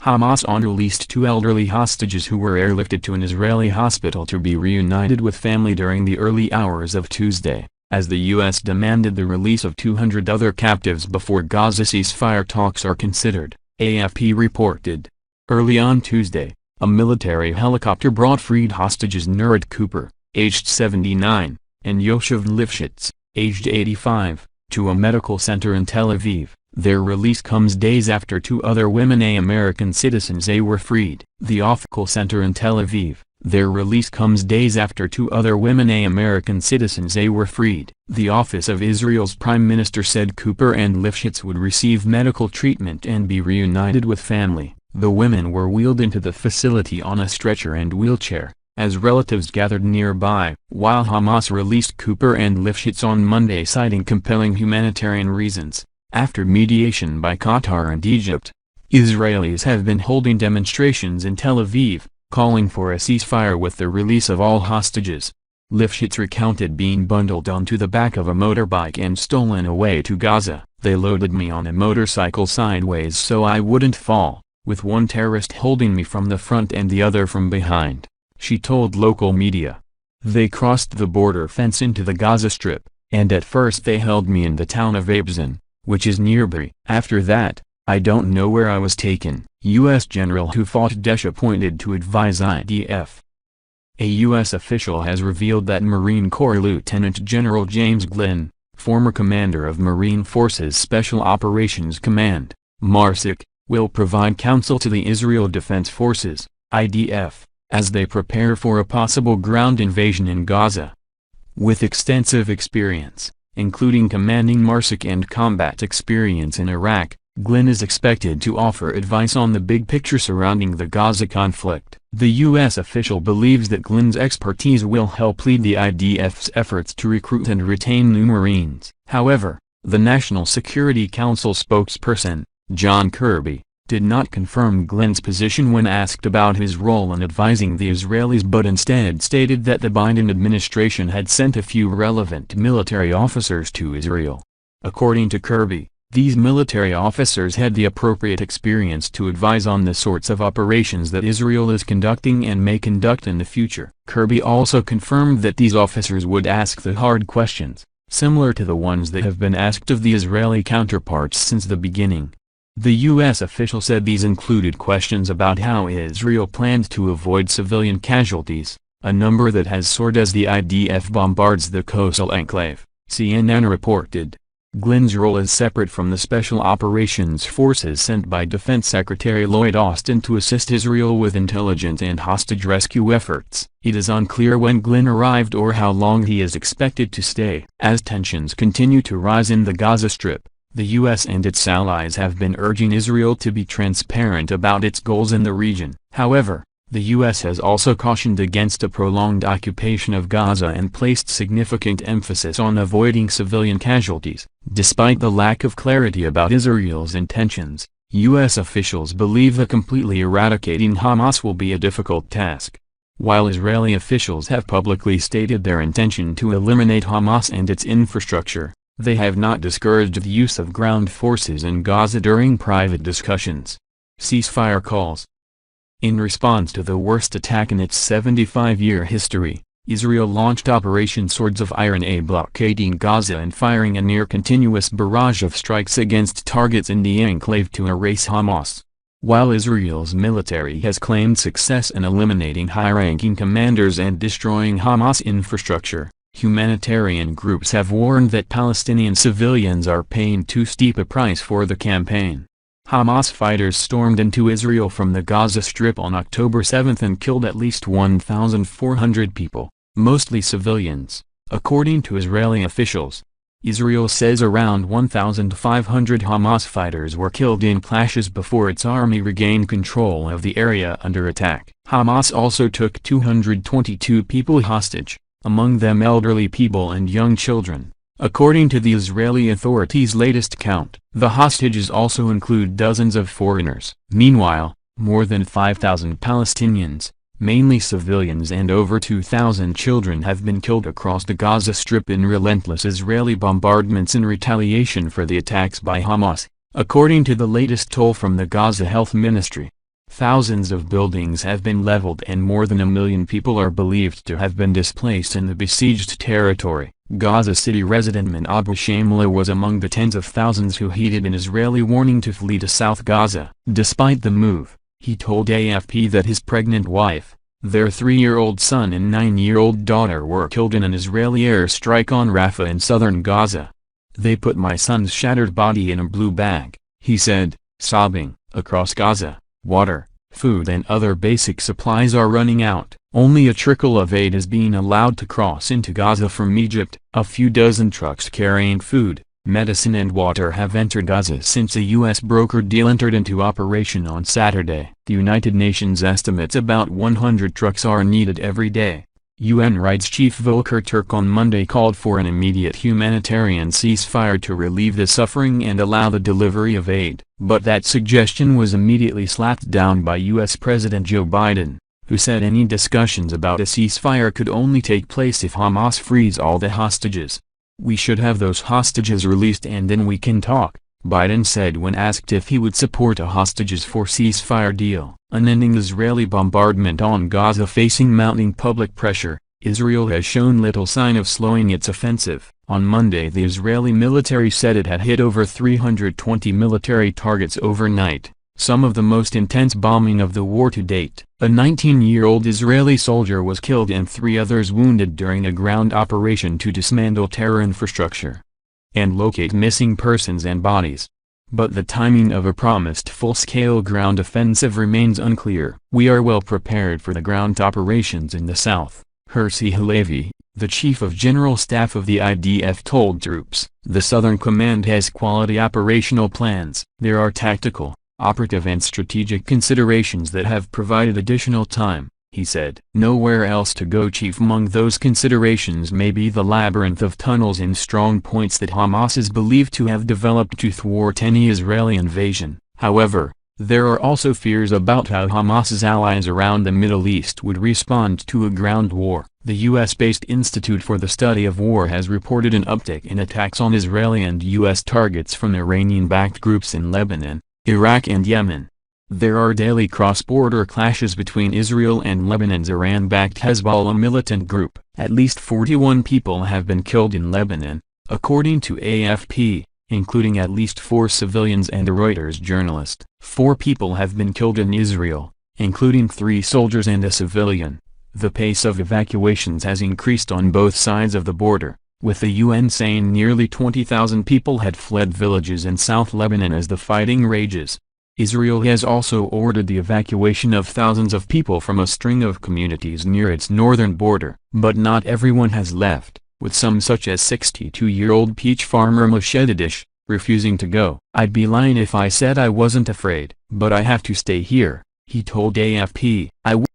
Hamas released two elderly hostages who were airlifted to an Israeli hospital to be reunited with family during the early hours of Tuesday, as the U.S. demanded the release of 200 other captives before Gaza ceasefire talks are considered, AFP reported. Early on Tuesday, a military helicopter brought freed hostages Nurit Cooper, aged 79, and Yoshev Lifshitz, aged 85, to a medical center in Tel Aviv. Their release comes days after two other women American citizens were freed. The Ofkel Center in Tel Aviv. Their release comes days after two other women American citizens were freed. The office of Israel's Prime Minister said Cooper and Lifshitz would receive medical treatment and be reunited with family. The women were wheeled into the facility on a stretcher and wheelchair, as relatives gathered nearby, while Hamas released Cooper and Lifshitz on Monday citing compelling humanitarian reasons. After mediation by Qatar and Egypt, Israelis have been holding demonstrations in Tel Aviv, calling for a ceasefire with the release of all hostages. Lifshitz recounted being bundled onto the back of a motorbike and stolen away to Gaza. They loaded me on a motorcycle sideways so I wouldn't fall, with one terrorist holding me from the front and the other from behind, she told local media. They crossed the border fence into the Gaza Strip, and at first they held me in the town of Abzin, which is nearby. After that, I don't know where I was taken. U.S. general who fought Daesh appointed to advise IDF. A U.S. official has revealed that Marine Corps Lieutenant General James Glynn, former commander of Marine Forces Special Operations Command, MARSOC, will provide counsel to the Israel Defense Forces, IDF, as they prepare for a possible ground invasion in Gaza. With extensive experience, including commanding MARSOC and combat experience in Iraq, Glynn is expected to offer advice on the big picture surrounding the Gaza conflict. The U.S. official believes that Glynn's expertise will help lead the IDF's efforts to recruit and retain new Marines. However, the National Security Council spokesperson, John Kirby, did not confirm Glynn's position when asked about his role in advising the Israelis but instead stated that the Biden administration had sent a few relevant military officers to Israel. According to Kirby, these military officers had the appropriate experience to advise on the sorts of operations that Israel is conducting and may conduct in the future. Kirby also confirmed that these officers would ask the hard questions, similar to the ones that have been asked of the Israeli counterparts since the beginning. The U.S. official said these included questions about how Israel planned to avoid civilian casualties, a number that has soared as the IDF bombards the coastal enclave, CNN reported. Glynn's role is separate from the Special Operations Forces sent by Defense Secretary Lloyd Austin to assist Israel with intelligence and hostage rescue efforts. It is unclear when Glynn arrived or how long he is expected to stay. As tensions continue to rise in the Gaza Strip, the U.S. and its allies have been urging Israel to be transparent about its goals in the region. However, the U.S. has also cautioned against a prolonged occupation of Gaza and placed significant emphasis on avoiding civilian casualties. Despite the lack of clarity about Israel's intentions, U.S. officials believe that completely eradicating Hamas will be a difficult task. While Israeli officials have publicly stated their intention to eliminate Hamas and its infrastructure, they have not discouraged the use of ground forces in Gaza during private discussions. Ceasefire calls. In response to the worst attack in its 75-year history, Israel launched Operation Swords of Iron, blockading Gaza and firing a near-continuous barrage of strikes against targets in the enclave to erase Hamas. While Israel's military has claimed success in eliminating high-ranking commanders and destroying Hamas infrastructure, humanitarian groups have warned that Palestinian civilians are paying too steep a price for the campaign. Hamas fighters stormed into Israel from the Gaza Strip on October 7 and killed at least 1,400 people, mostly civilians, according to Israeli officials. Israel says around 1,500 Hamas fighters were killed in clashes before its army regained control of the area under attack. Hamas also took 222 people hostage, among them elderly people and young children. According to the Israeli authorities' latest count, the hostages also include dozens of foreigners. Meanwhile, more than 5,000 Palestinians, mainly civilians, and over 2,000 children have been killed across the Gaza Strip in relentless Israeli bombardments in retaliation for the attacks by Hamas, according to the latest toll from the Gaza Health Ministry. Thousands of buildings have been leveled and more than 1 million people are believed to have been displaced in the besieged territory. Gaza City resident Min Abu Shamla was among the tens of thousands who heeded an Israeli warning to flee to South Gaza. Despite the move, he told AFP that his pregnant wife, their 3-year-old son and 9-year-old daughter were killed in an Israeli airstrike on Rafah in southern Gaza. "They put my son's shattered body in a blue bag," he said, sobbing. Across Gaza, water, food and other basic supplies are running out. Only a trickle of aid is being allowed to cross into Gaza from Egypt. A few dozen trucks carrying food, medicine and water have entered Gaza since a U.S. brokered deal entered into operation on Saturday. The United Nations estimates about 100 trucks are needed every day. UN Rights Chief Volker Turk on Monday called for an immediate humanitarian ceasefire to relieve the suffering and allow the delivery of aid. But that suggestion was immediately slapped down by U.S. President Joe Biden, who said any discussions about a ceasefire could only take place if Hamas frees all the hostages. "We should have those hostages released and then we can talk," Biden said when asked if he would support a hostages for ceasefire deal. Unending Israeli bombardment on Gaza facing mounting public pressure, Israel has shown little sign of slowing its offensive. On Monday the Israeli military said it had hit over 320 military targets overnight, some of the most intense bombing of the war to date. A 19-year-old Israeli soldier was killed and 3 others wounded during a ground operation to dismantle terror infrastructure and locate missing persons and bodies. But the timing of a promised full-scale ground offensive remains unclear. "We are well prepared for the ground operations in the south," Herzi Halevi, the chief of general staff of the IDF told troops. "The Southern Command has quality operational plans. There are tactical, operative and strategic considerations that have provided additional time," he said. "Nowhere else to go, chief. Among those considerations may be the labyrinth of tunnels and strong points that Hamas is believed to have developed to thwart any Israeli invasion. However, there are also fears about how Hamas's allies around the Middle East would respond to a ground war." The U.S.-based Institute for the Study of War has reported an uptick in attacks on Israeli and U.S. targets from Iranian-backed groups in Lebanon, Iraq and Yemen. There are daily cross-border clashes between Israel and Lebanon's Iran-backed Hezbollah militant group. At least 41 people have been killed in Lebanon, according to AFP, including at least 4 civilians and a Reuters journalist. 4 people have been killed in Israel, including 3 soldiers and a civilian. The pace of evacuations has increased on both sides of the border, with the UN saying nearly 20,000 people had fled villages in South Lebanon as the fighting rages. Israel has also ordered the evacuation of thousands of people from a string of communities near its northern border. But not everyone has left, with some such as 62-year-old peach farmer Moshe Didish, refusing to go. "I'd be lying if I said I wasn't afraid, but I have to stay here," he told AFP.